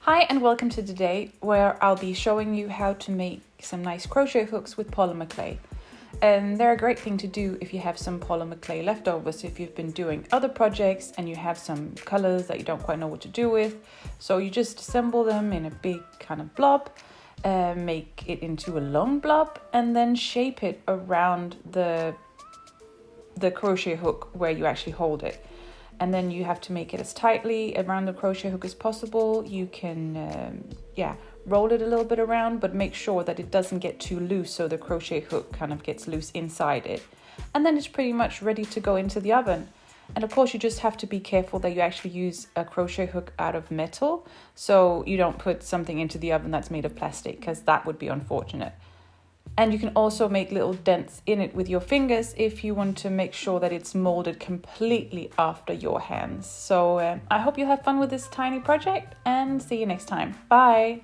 Hi and welcome to today where I'll be showing you how to make some nice crochet hooks with polymer clay. And they're a great thing to do if you have some polymer clay left over. So if you've been doing other projects and you have some colors that you don't quite know what to do with, so you just assemble them in a big kind of blob, make it into a long blob, and then shape it around the crochet hook where you actually hold it. And then you have to make it as tightly around the crochet hook as possible. You can, roll it a little bit around, but make sure that it doesn't get too loose so the crochet hook kind of gets loose inside it. And then it's pretty much ready to go into the oven. And of course, you just have to be careful that you actually use a crochet hook out of metal, so you don't put something into the oven that's made of plastic, because that would be unfortunate. And you can also make little dents in it with your fingers if you want to make sure that it's molded completely after your hands. So I hope you have fun with this tiny project and see you next time. Bye!